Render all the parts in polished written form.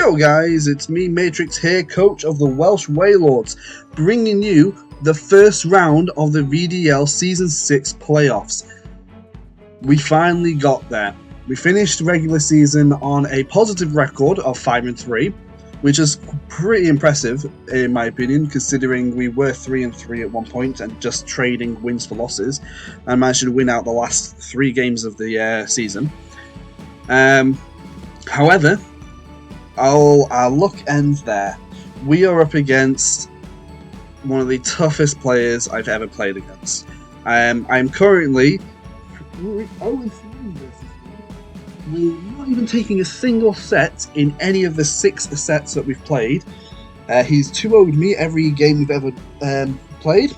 Yo guys, it's me Matrix here, coach of the Welsh Waiolrds, bringing you the first round of the VDL Season 6 playoffs. We finally got there. We finished the regular season on a positive record of 5-3, which is pretty impressive in my opinion, considering we were 3-3 at one point and just trading wins for losses, and managed to win out the last 3 games of the season. However, our luck ends there. We are up against one of the toughest players I've ever played against. I'm currently 0-3 versus him. We're not even taking a single set in any of the 6 sets that we've played. He's 2-0'd me every game we've ever played.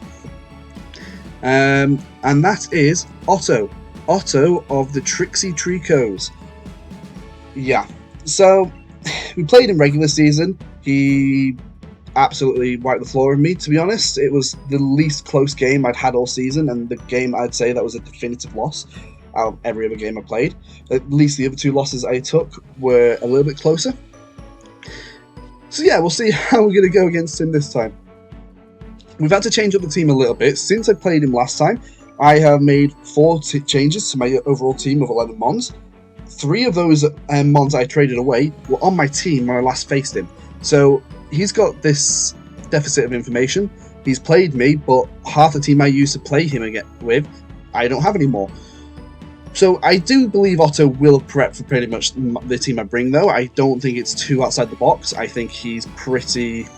And that is Otto. Otto of the Tricksy Treekos. Yeah, so we played in regular season. He absolutely wiped the floor with me, to be honest. It was the least close game I'd had all season, and the game I'd say that was a definitive loss out of every other game I played. At least the other 2 losses I took were a little bit closer. So yeah, we'll see how we're going to go against him this time. We've had to change up the team a little bit. Since I played him last time, I have made 4 changes to my overall team of 11 Mons. 3 of those Mons I traded away were on my team when I last faced him. So he's got this deficit of information. He's played me, but half the team I used to play him with, I don't have anymore. So I do believe Otto will prep for pretty much the team I bring, though. I don't think it's too outside the box. I think he's pretty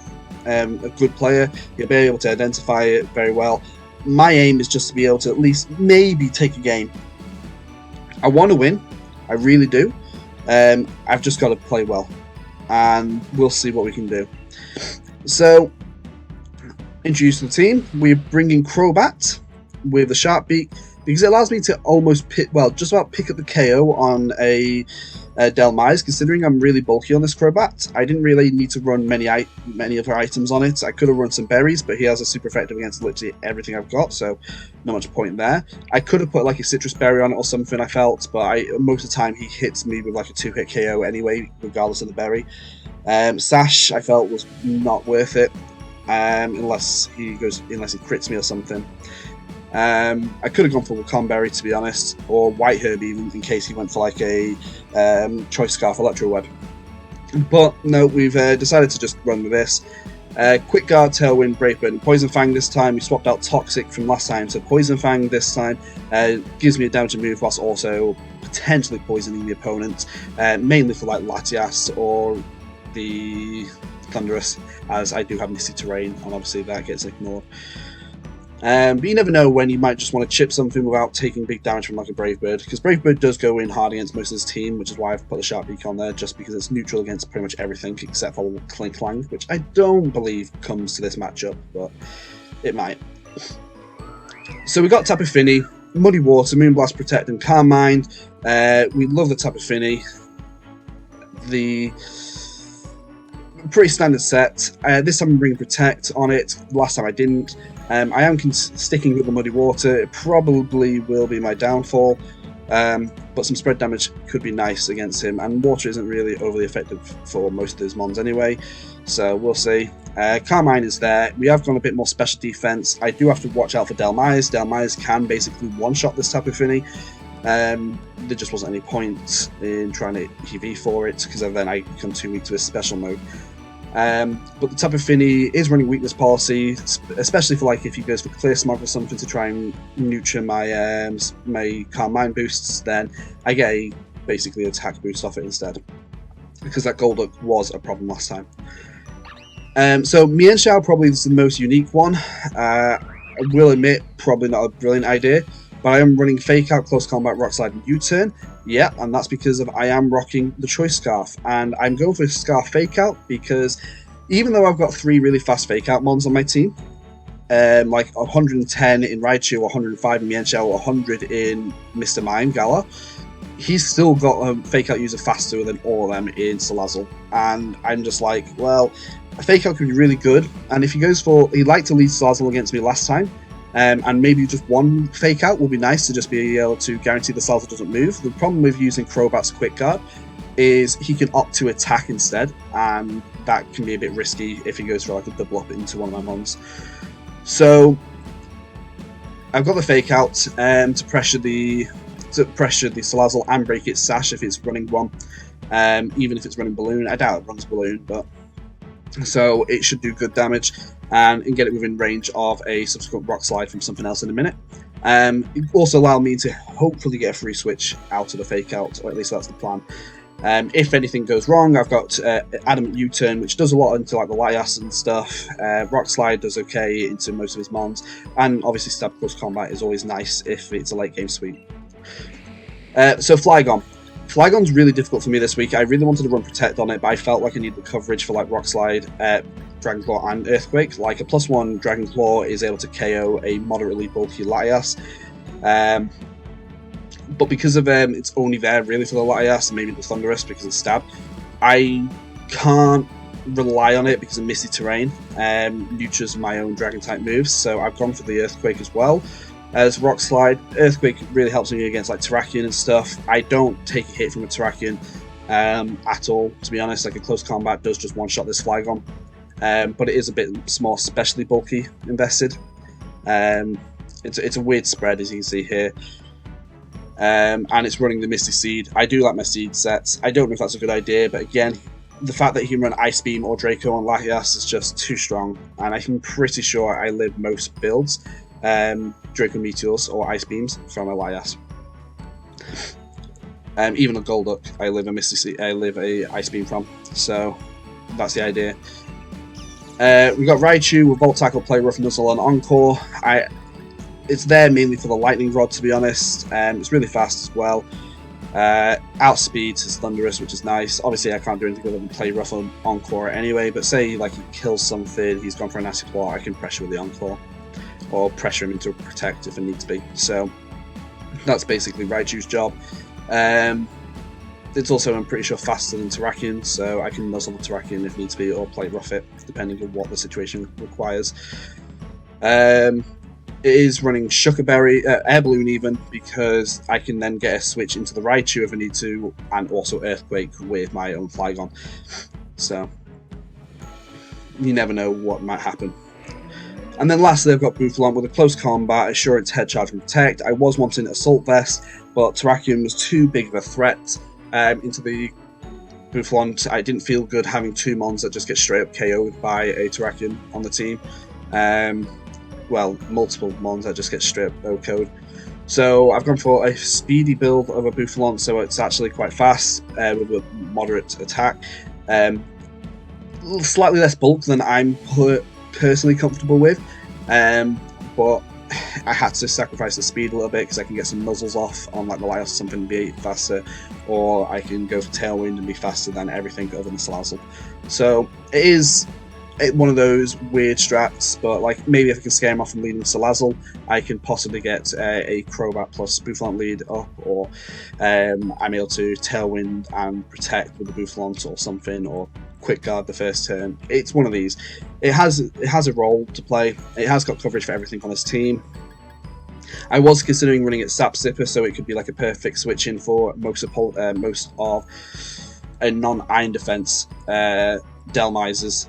a good player. He'll be able to identify it very well. My aim is just to be able to at least maybe take a game. I want to win. I really do. I've just got to play well, and we'll see what we can do. So, introducing the team, we're bringing Crobat with the Sharp Beak because it allows me to almost just about pick up the KO on a Delmise. Considering I'm really bulky on this Crobat, I didn't really need to run many other items on it. I could have run some berries, but he has a super effective against literally everything I've got, so not much point there. I could have put like a citrus berry on it or something, I felt, but most of the time he hits me with like a 2-hit KO anyway, regardless of the berry. Sash I felt was not worth it, unless he crits me or something. I could have gone for Wakan Berry, to be honest, or White Herb even, in case he went for like a Choice Scarf Electro Web. But no, we've decided to just run with this. Quick Guard, Tailwind, Brave Bird, and Poison Fang this time. We swapped out Toxic from last time, so Poison Fang this time gives me a damaging move whilst also potentially poisoning the opponent, mainly for like Latias or the Thunderous, as I do have Misty Terrain, and obviously that gets ignored. But you never know when you might just want to chip something without taking big damage from like a Brave Bird, because Brave Bird does go in hard against most of his team, which is why I've put the Sharp Beak on there, just because it's neutral against pretty much everything except for Clink Clang, which I don't believe comes to this matchup, but it might. So we got Tapu Fini, Muddy Water, Moonblast, Protect, and Calm Mind. We love the Tapu Fini. The pretty standard set. This time I'm bringing Protect on it. Last time I didn't. I am sticking with the Muddy Water. It probably will be my downfall, but some spread damage could be nice against him, and Water isn't really overly effective for most of his Mons anyway, so we'll see. Carmine is there. We have gone a bit more special defense. I do have to watch out for Delmise. Delmise can basically one-shot this Tapu Fini. There just wasn't any point in trying to EV for it, because then I become too weak to his special mode. But the Tapu Fini is running weakness policy, especially for like if he goes for Clear Smog or something to try and neuter my my Calm Mind boosts, then I get basically attack boost off it instead, because that Golduck was a problem last time. So Mienshao probably is the most unique one. I will admit, probably not a brilliant idea, but I am running Fake Out, Close Combat, Rock Slide, and U-Turn. Yeah, and that's because I am rocking the Choice Scarf, and I'm going for Scarf Fake Out because even though I've got 3 really fast Fake Out Mons on my team, like 110 in Raichu, 105 in Mienshao, 100 in Mr. Mime, Galar, he's still got a Fake Out user faster than all of them in Salazzle, and I'm just like, well, a Fake Out could be really good, and if he goes for, he liked to lead Salazzle against me last time, and maybe just one Fake Out will be nice to just be able to guarantee the Salazzle doesn't move. The problem with using Crobat's Quick Guard is he can opt to attack instead, and that can be a bit risky if he goes for like a double up into one of my mons. So I've got the fake out to pressure the Salazzle and break its sash if it's running one, even if it's running balloon. I doubt it runs balloon, but so it should do good damage and get it within range of a subsequent rock slide from something else in a minute. It also allow me to hopefully get a free switch out of the fake out, or at least that's the plan. If anything goes wrong, I've got Adamant U-turn, which does a lot into like the Latias and stuff. Rock slide does okay into most of his mons, and obviously stab close combat is always nice if it's a late game sweep. So Flygon. Flygon's really difficult for me this week. I really wanted to run Protect on it, but I felt like I needed the coverage for like Rock Slide, Dragon Claw, and Earthquake. Like a +1 Dragon Claw is able to KO a moderately bulky Latias. But because of it's only there really for the Latias and maybe the Thunderous because it's stab, I can't rely on it because of Misty Terrain. Neuters my own Dragon type moves, so I've gone for the Earthquake as well. As Rock Slide, Earthquake really helps me against like Terrakion and stuff. I don't take a hit from a Terrakion at all, to be honest. Like a close combat does just one-shot this Flygon. But it is a bit more specially bulky invested. It's a weird spread, as you can see here. And it's running the Misty Seed. I do like my seed sets. I don't know if that's a good idea, but again, the fact that he can run Ice Beam or Draco on Latias is just too strong. And I'm pretty sure I live most builds. Draco Meteors or Ice Beams from a Latias. Even a Golduck, I live a Ice Beam from. So that's the idea. We got Raichu with Volt Tackle, Play Rough, Nuzzle, and Encore. It's there mainly for the Lightning Rod, to be honest. It's really fast as well. Outspeeds his Thunderous, which is nice. Obviously, I can't do anything other than Play Rough on Encore anyway. But say like he kills something, he's gone for an Acid Claw, I can pressure with the Encore. Or pressure him into a Protect if it needs to be. So that's basically Raichu's job. It's also, I'm pretty sure, faster than Terrakion, so I can Nuzzle the Terrakion if needs be, or Play Rough it, depending on what the situation requires. It is running Sugar Berry, Air Balloon even, because I can then get a switch into the Raichu if I need to, and also Earthquake with my own Flygon. So you never know what might happen. And then lastly, I've got Bouffalant with a close combat, Assurance, Head Charge, and Protect. I was wanting Assault Vest, but Terrakion was too big of a threat into the Bouffalant. I didn't feel good having two mons that just get straight up KO'd by a Terrakion on the team. Well, multiple mons that just get straight up OHKO'd. So I've gone for a speedy build of a Bouffalant, so it's actually quite fast with a moderate attack. Slightly less bulk than I'm personally comfortable with, but I had to sacrifice the speed a little bit because I can get some nuzzles off on like the Latias or something and be faster, or I can go for Tailwind and be faster than everything other than Salazzle. So it is one of those weird strats, but like maybe if I can scare him off from leading Salazzle, I can possibly get a Crobat plus Bouffalant lead up, or I'm able to Tailwind and Protect with the Bouffalant or something, or Quick Guard the first turn. It's one of these. It has a role to play. It has got coverage for everything on this team. I was considering running it Sap Sipper, so it could be like a perfect switch in for most of a non-Iron Defense Delmiser's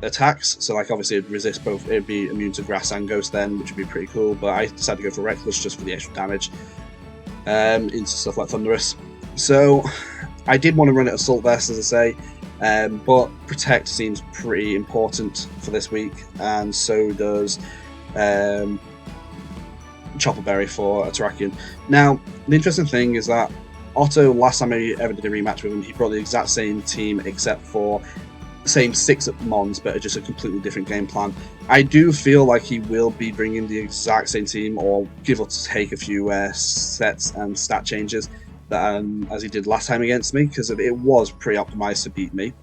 attacks. So like obviously it'd resist both, it'd be immune to Grass and Ghost then, which would be pretty cool, but I decided to go for Reckless just for the extra damage into stuff like Thunderous. So I did want to run it Assault Vest, as I say, but Protect seems pretty important for this week, and so does Chopper Berry for a Terrakion. Now, the interesting thing is that Otto, last time I ever did a rematch with him, he brought the exact same team except for the same 6 mons, but just a completely different game plan. I do feel like he will be bringing the exact same team, or give or take a few sets and stat changes that, as he did last time against me, because it was pretty optimized to beat me.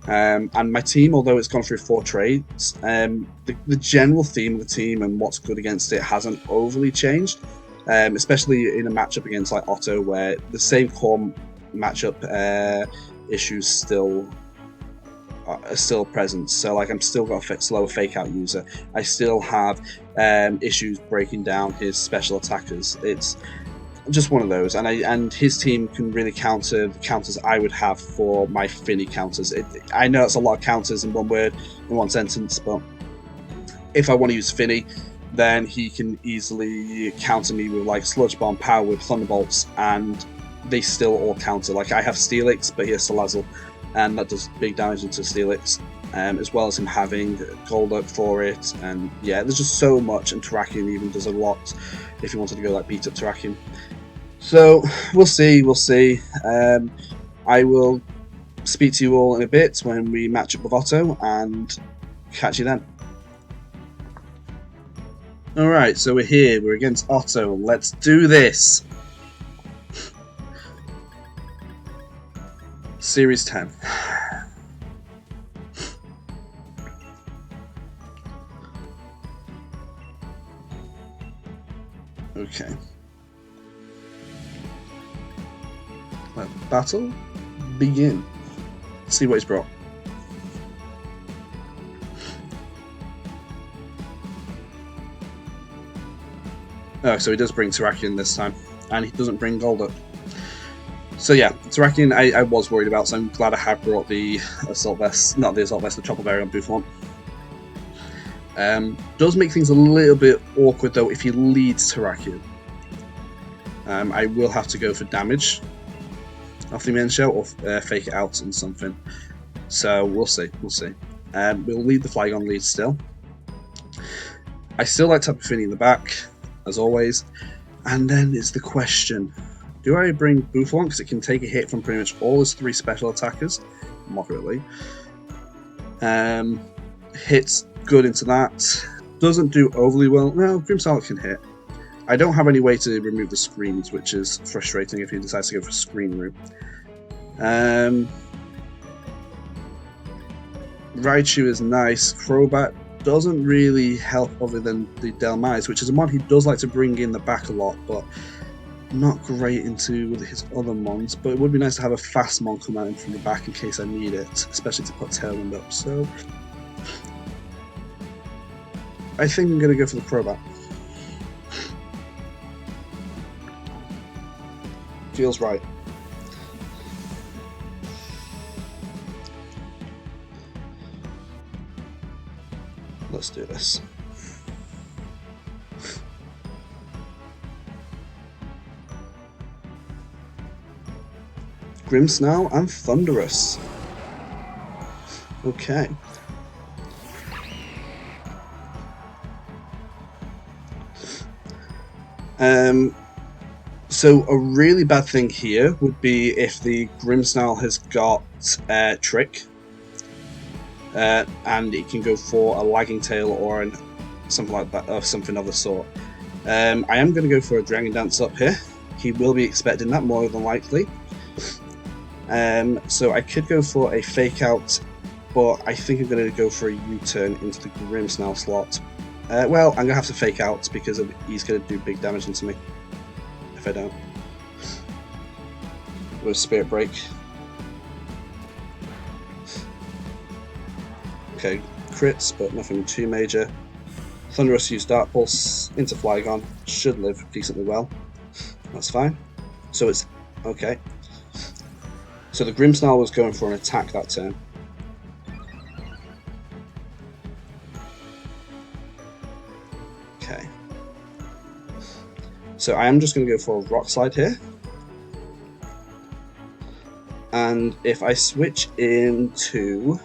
And my team, although it's gone through 4 trades, the general theme of the team and what's good against it hasn't overly changed, especially in a matchup against like Otto, where the same core matchup issues still are still present. So like I'm still got a slower fake out user. I still have issues breaking down his special attackers. just one of those, and his team can really counter the counters I would have for my Finny counters. I know it's a lot of counters in one word, in one sentence, but if I want to use Finny, then he can easily counter me with like Sludge Bomb, Power Whip, Thunderbolts, and they still all counter. Like I have Steelix, but he has Salazzle, and that does big damage into Steelix, as well as him having Golduck for it. And yeah, there's just so much, and Terrakion even does a lot if you wanted to go like beat up Terrakion. So we'll see. I will speak to you all in a bit when we match up with Otto, and catch you then. Alright, so we're here, we're against Otto, let's do this! Series 10. Okay. Let the battle begin. Let's see what he's brought. Oh, so he does bring Terrakion this time, and he doesn't bring Golduck. So yeah, Terrakion I was worried about, so I'm glad I have brought the Assault Vest, not the Assault Vest, the Tropical Berry on Buffon. Does make things a little bit awkward though if he leads Terrakion. I will have to go for damage off the main shell, or fake it out on something. So we'll see, we'll lead the Flygon lead still. I still like Tapu Fini in the back, as always. And then is the question, do I bring Buffon, because it can take a hit from pretty much all his 3 special attackers, moderately. Hits good into that. Doesn't do overly well. No, Grimmsnarl can hit. I don't have any way to remove the screens, which is frustrating if he decides to go for screen route. Raichu is nice. Crobat doesn't really help other than the Delmise, which is a mon he does like to bring in the back a lot, but not great into his other mons. But it would be nice to have a fast mon come out in from the back in case I need it, especially to put Tailwind up. So I think I'm going to go for the Crobat. Feels right. Let's do this. Grimmsnarl and Thundurus. Okay. So a really bad thing here would be if the Grimmsnarl has got Trick. And it can go for a Lagging Tail or something like that, or something of the sort. I am going to go for a Dragon Dance up here. He will be expecting that more than likely. So I could go for a Fake Out, but I think I'm going to go for a U-turn into the Grimmsnarl slot. Well, I'm going to have to Fake Out because he's going to do big damage into me if I don't. With Spirit Break. Okay, crits, but nothing too major. Thundurus used Dark Pulse into Flygon, should live decently well. That's fine. So it's okay. So the Grimmsnarl was going for an attack that turn. Okay. So I am just going to go for a Rock Slide here. And if I switch into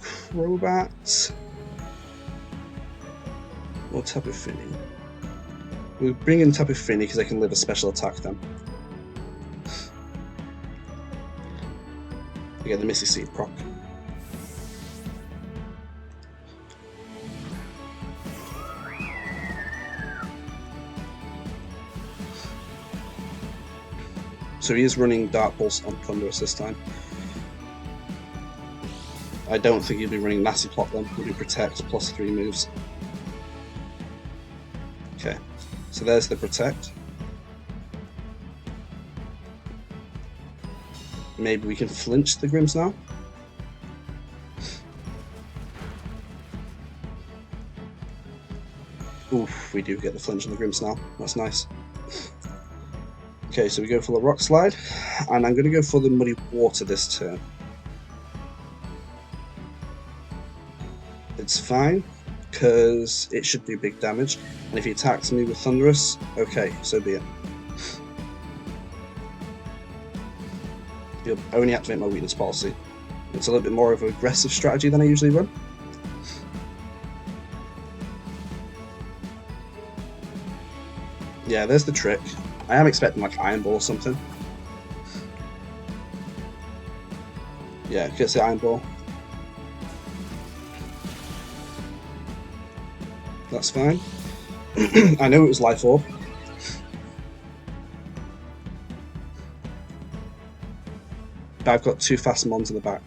Crobat or Tapu Fini. We'll bring in Tapu Fini because I can live a special attack then. We get the Misty Seed proc. So he is running Dark Pulse on Thundurus this time. I don't think he'll be running Nasty Plot then. He'll be Protect plus 3 moves. Okay, so there's the Protect. Maybe we can flinch the Grimmsnarl. Oof, we do get the flinch on the Grimmsnarl. That's nice. Okay, so we go for the Rock Slide, and I'm going to go for the Muddy Water this turn. It's fine, because it should do big damage, and if he attacks me with Thunderous, okay, so be it. He'll only activate my Weakness Policy. It's a little bit more of an aggressive strategy than I usually run. Yeah, there's the trick. I am expecting like Iron Ball or something. Yeah, gets the Iron Ball. That's fine. I know it was Life Orb. But I've got 2 fast mons in the back.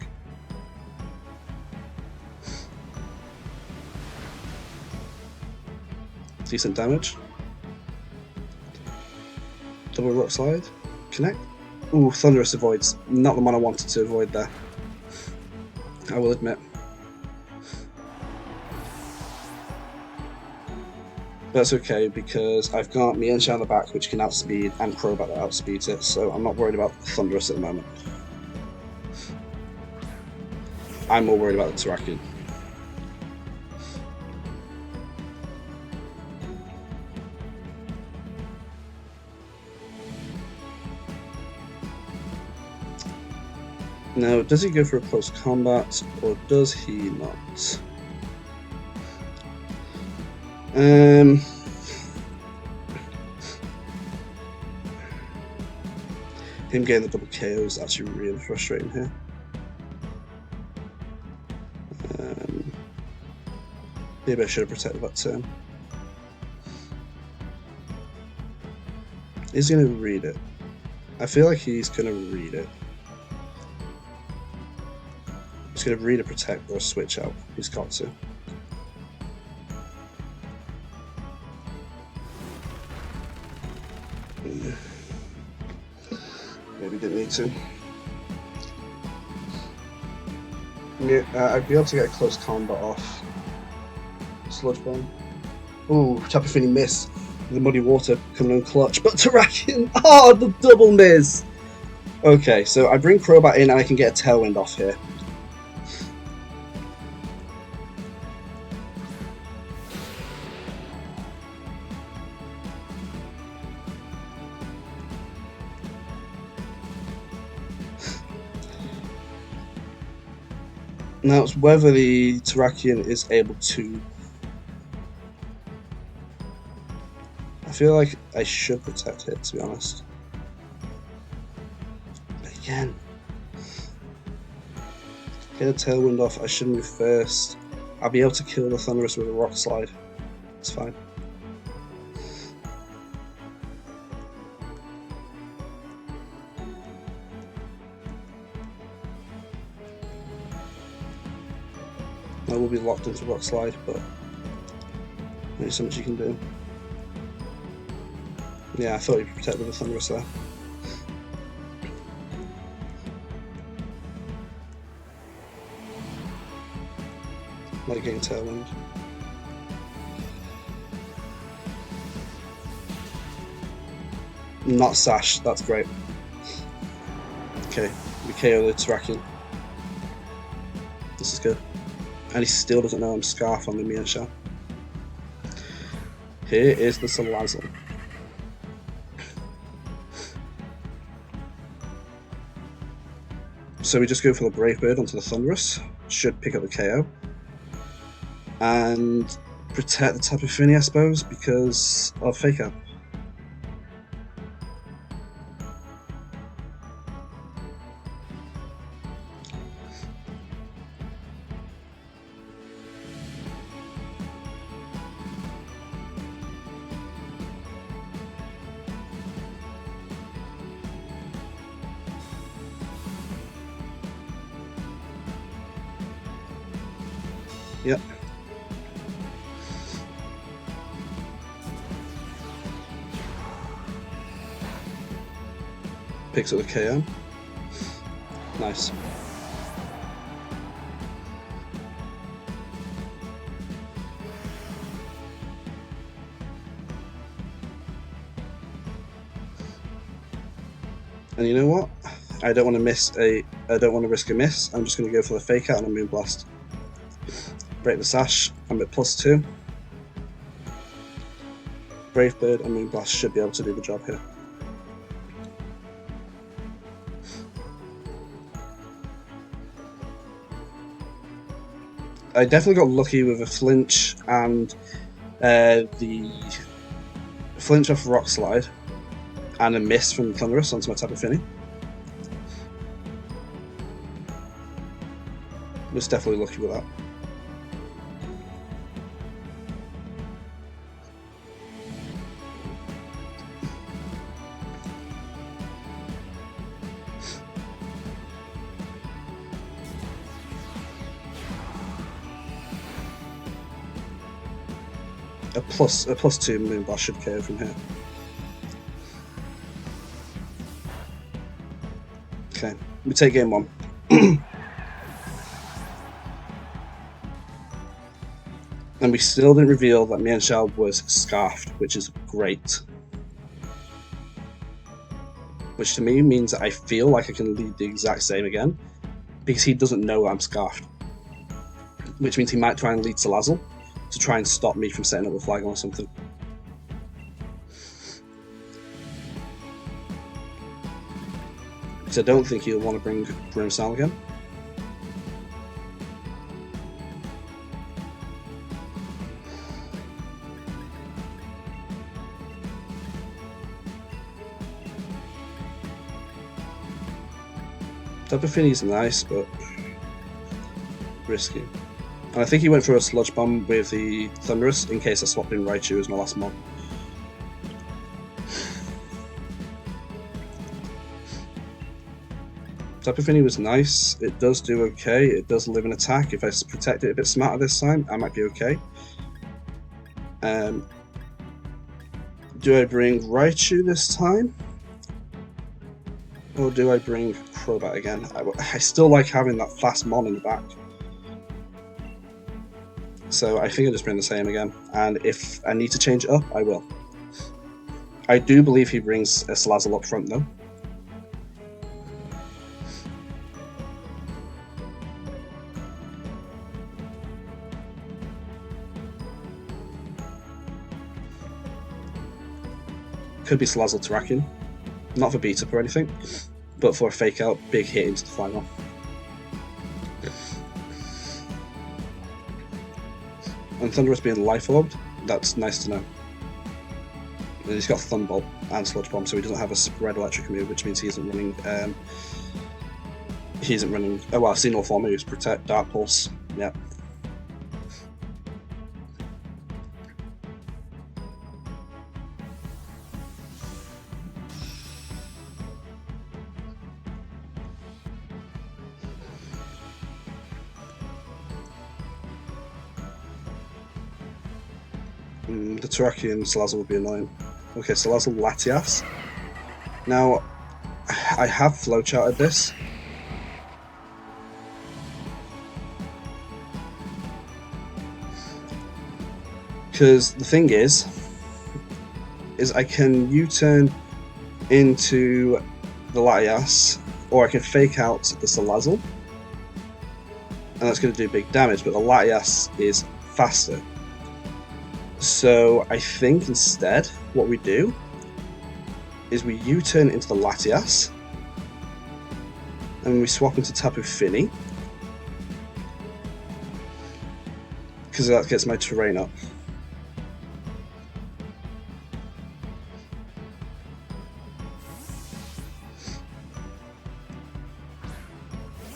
Decent damage. Double Rock Slide. Connect. Ooh, Thunderous avoids. Not the one I wanted to avoid there. I will admit. That's okay because I've got Mienshao on the back which can outspeed and Crobat that outspeeds it, so I'm not worried about Thunderous at the moment. I'm more worried about the Terrakion. Now, does he go for a close combat, or does he not? Him getting the double KO is actually really frustrating here. Maybe I should have protected that turn. He's going to read it. I feel like he's going to read it. He's going to read a protect or a switch out. He's got to. Maybe didn't need to. Yeah, I'd be able to get a close combat off. Sludge Bomb. Ooh, Tapu Fini miss. The Muddy Water coming on clutch. But Terrakion! Oh, the double miss! Okay, so I bring Crobat in and I can get a Tailwind off here. Now it's whether the Terrakion is able to... I feel like I should protect it, to be honest. But again, get a Tailwind off, I should move first. I'll be able to kill the Thunderous with a Rock Slide. It's fine. I will be locked into Rock Slide, but there's so much you can do. Yeah, I thought you protected the Thunderous there. Like getting Tailwind. Not Sash, that's great. Okay, we KO the Terrakion. This is good. And he still doesn't know I'm Scarf on the Mienshao. Here is the Salazzle. So we just go for the Brave Bird onto the Thunderous. Should pick up the KO. And protect the Tapu Fini, I suppose, because of Fake Out. Yep. Picks up the KO. Nice. And you know what? I don't want to risk a miss. I'm just going to go for the fake out and a Moonblast. Break the sash. I'm at +2. Brave Bird and Moonblast should be able to do the job here. I definitely got lucky with a flinch and the flinch off Rock Slide and a miss from Thunderous onto my Tapu Fini. Was definitely lucky with that. A +2 Moonblast should KO from here. Okay, we take game 1. And we still didn't reveal that Mienshao was scarfed, which is great. Which to me means that I feel like I can lead the exact same again, because he doesn't know I'm scarfed. Which means he might try and lead Salazzle to try and stop me from setting up a Flygon or something. Because I don't think he'll want to bring Grimmsnarl again. Tapu Fini's nice, but risky. And I think he went for a Sludge Bomb with the Thunderous in case I swapped in Raichu as my last mob. Tapu Fini was nice. It does do okay. It does live an attack. If I protect it a bit smarter this time, I might be okay. Do I bring Raichu this time? Or do I bring Crobat again? I still like having that fast Mon in the back. So I think I'll just bring the same again. And if I need to change it up, I will. I do believe he brings a Salazzle up front though. Could be Salazzle Terrakion. Not for beat up or anything, but for a fake out, big hit into the final. And Thunderous being Life Orbed, that's nice to know. And he's got Thunderbolt and Sludge Bomb, so he doesn't have a spread electric move, which means he isn't running. Oh well, I've seen all 4 moves: Protect, Dark Pulse. Yeah. The Terrakion Salazzle would be annoying. Okay, Salazzle Latias. Now, I have flowcharted this. Because the thing is I can U-turn into the Latias, or I can fake out the Salazzle. And that's going to do big damage, but the Latias is faster. So I think instead what we do is we U-turn into the Latias and we swap into Tapu Fini because that gets my terrain up.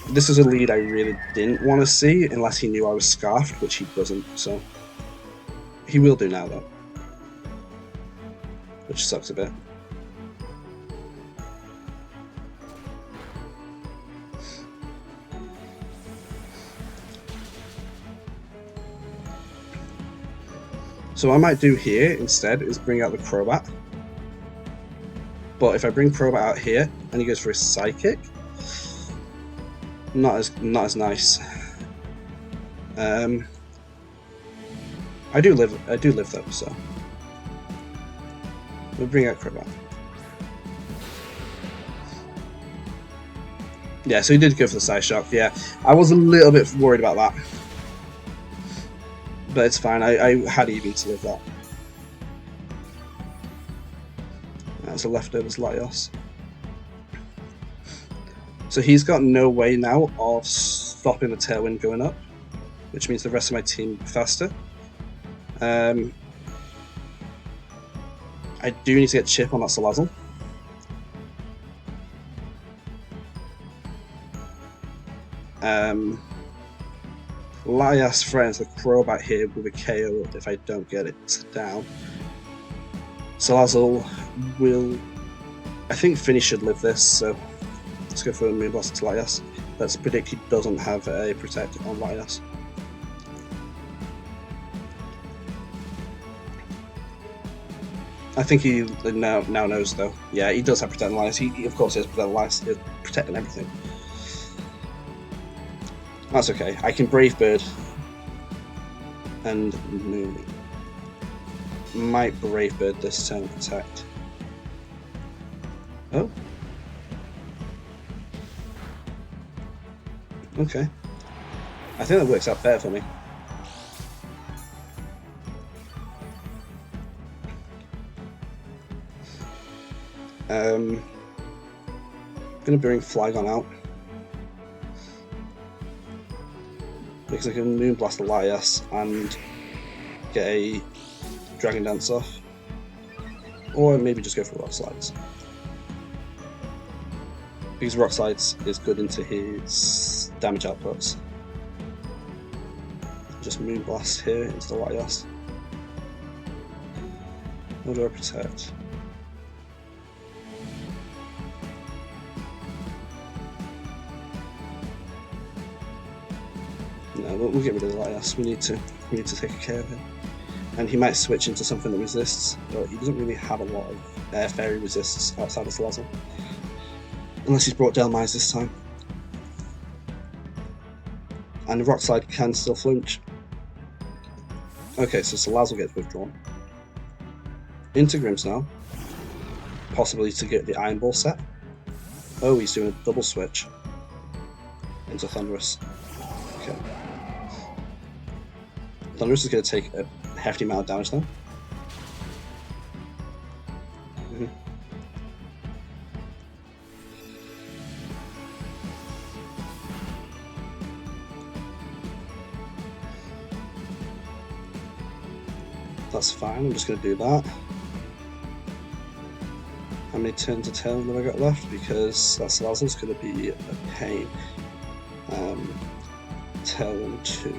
This is a lead I really didn't want to see unless he knew I was scarfed, which he doesn't, so he will do now though, which sucks a bit. So what I might do here instead is bring out the Crobat. But if I bring Crobat out here and he goes for his Psychic, not as nice. I do live though, so we'll bring out Crobat. Yeah, so he did go for the side shock. Yeah, I was a little bit worried about that, but it's fine. I had EV to live that. That's a leftovers Laios. So he's got no way now of stopping the tailwind going up, which means the rest of my team faster. I do need to get chip on that Salazzle. Laios friends the Crobat here with a KO if I don't get it down. Salazzle will, I think Finny should live this, so let's go for a Moonblast to Laios. Let's predict he doesn't have a Protect on Laios. I think he now knows though. Yeah, he does have Protect on Laios. He of course has Protect on Laios. He's protecting everything. That's okay. I can Brave Bird and Moon. Might Brave Bird this turn Protect. Oh. Okay. I think that works out better for me. I'm gonna bring Flygon out because I can Moonblast the Laios and get a Dragon Dance off, or maybe just go for Rock Slides because Rock Slides is good into his damage outputs. Just Moonblast here into the Laios. Or do I Protect? No, we'll get rid of the Laios. We need to take care of him. And he might switch into something that resists, but he doesn't really have a lot of fairy resists outside of Salazzle. Unless he's brought Delmise this time. And the Rock Slide can still flinch. Okay, so Salazzle gets withdrawn. Into Grimmsnarl. Possibly to get the Iron Ball set. Oh, he's doing a double switch. Into Thundurus. Okay. Thundurus is going to take a hefty amount of damage now. That's fine, I'm just going to do that. How many turns of tail have I got left? Because that Salazzle's going to be a pain. Tailwind 2.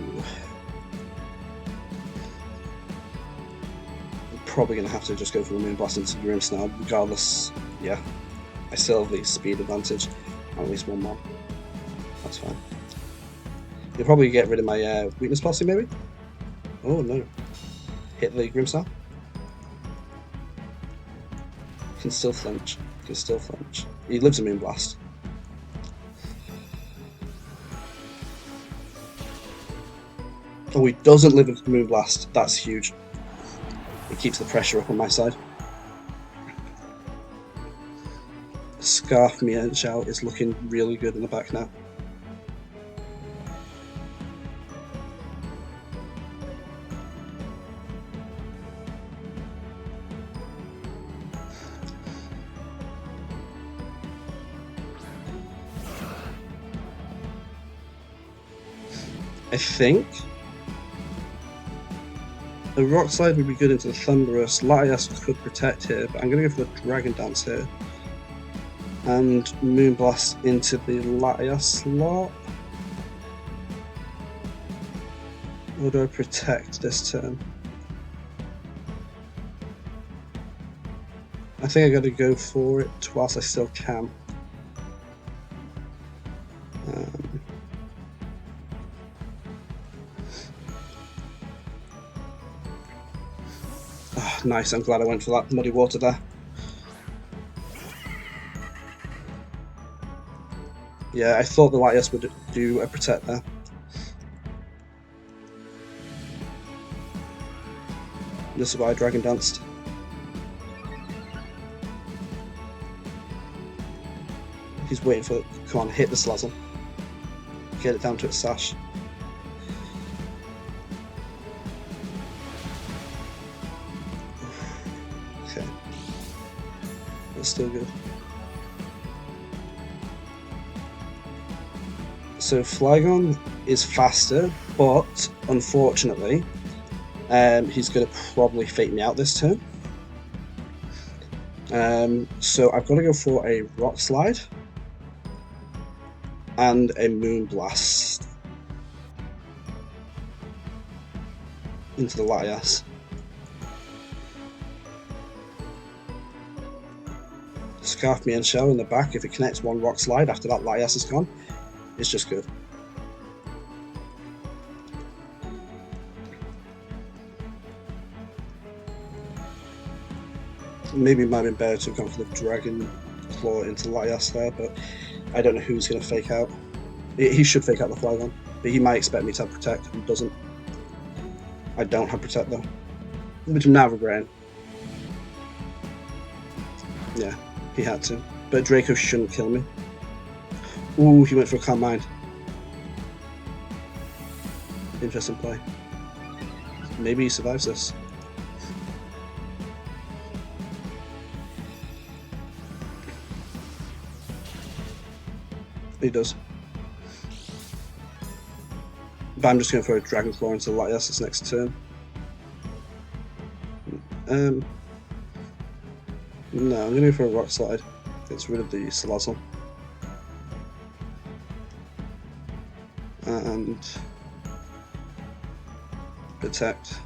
I'm probably going to have to just go for the Moonblast into Grimmsnarl now, regardless. Yeah, I still have the speed advantage, at least one more. That's fine. You'll probably get rid of my weakness policy, maybe? Oh no. Hit the Grimmsnarl. Can still flinch. Can still flinch. He lives a Moonblast. Oh, he doesn't live a Moonblast. That's huge. It keeps the pressure up on my side. Scarf Mienshao is looking really good in the back now. I think the Rock Slide would be good into the Thundurus. Laios could Protect here, but I'm going to go for the Dragon Dance here. And Moonblast into the Laios slot. Or do I Protect this turn? I think I got to go for it whilst I still can. Nice, I'm glad I went for that muddy water there. Yeah, I thought the Laios would do a Protect there. This is why I Dragon Danced. He's waiting for Come on, hit the Slazzle. Get it down to its sash. Okay. That's still good. So Flygon is faster, but unfortunately, he's going to probably fake me out this turn. So I've got to go for a Rock Slide and a Moonblast into the Latias. Scarf me and Shell in the back. If it connects one Rock Slide after that Latias is gone, it's just good. Maybe it might have been better to have gone for the Dragon Claw into Latias there, but I don't know who's going to fake out. He should fake out the Flygon, but he might expect me to have Protect and doesn't. I don't have Protect though, which I'm now regretting. Yeah, he had to. But Draco shouldn't kill me. Ooh, he went for a Calm Mind. Interesting play. Maybe he survives this. He does. But I'm just going for a Dragon Claw into Latias this next turn. No, I'm going to go for a Rock Slide. Gets rid of the Salazzle. And Protect.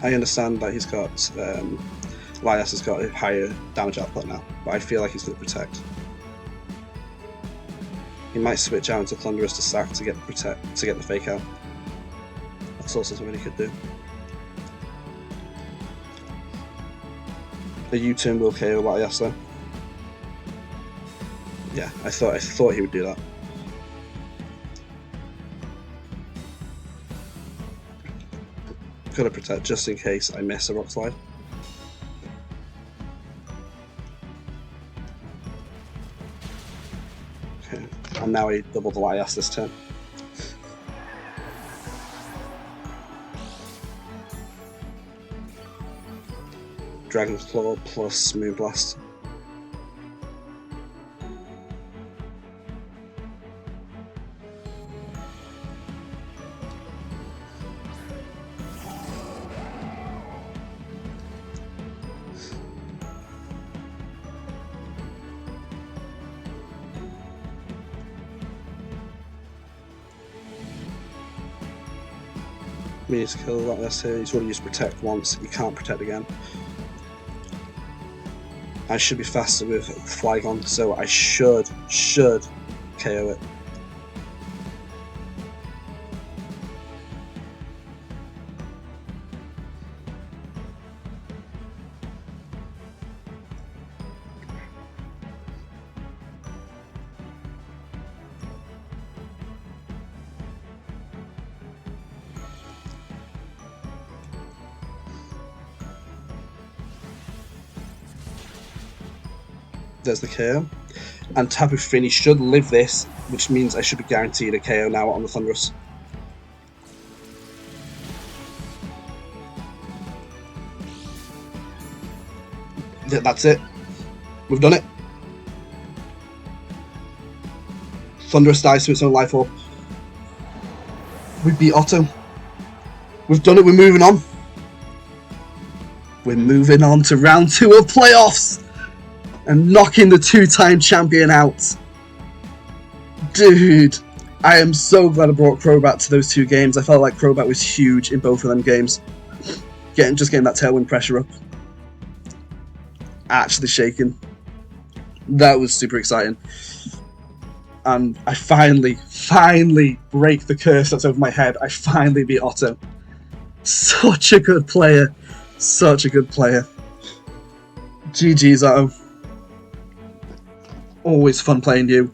I understand that he's got Latias has got a higher damage output now, but I feel like he's going to Protect. He might switch out into Thunderous to sack to get the Protect to get the fake out. That's also something he could do. The U-turn will KO Latias though. Yeah, I thought he would do that. Gotta Protect just in case I miss a Rock Slide. Okay, and now I double the Latias this turn. Dragon's Claw plus Moonblast. We need to kill Latias here. He's already used Protect once. He can't Protect again. I should be faster with Flygon, so I should KO it. There's the KO. And Tapu Fini should live this, which means I should be guaranteed a KO now on the Thunderous. Yeah, that's it. We've done it. Thunderous dies to its own life orb. We beat Otto. We've done it, we're moving on. We're moving on to round 2 of playoffs. And knocking the 2-time champion out. Dude, I am so glad I brought Crobat to those 2 games. I felt like Crobat was huge in both of them games. Just getting that tailwind pressure up. Actually shaking. That was super exciting. And I finally break the curse that's over my head. I finally beat Otto. Such a good player. Such a good player. GG's, Otto. Always fun playing you.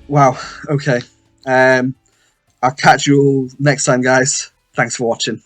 Wow, okay. I'll catch you all next time, guys. Thanks for watching.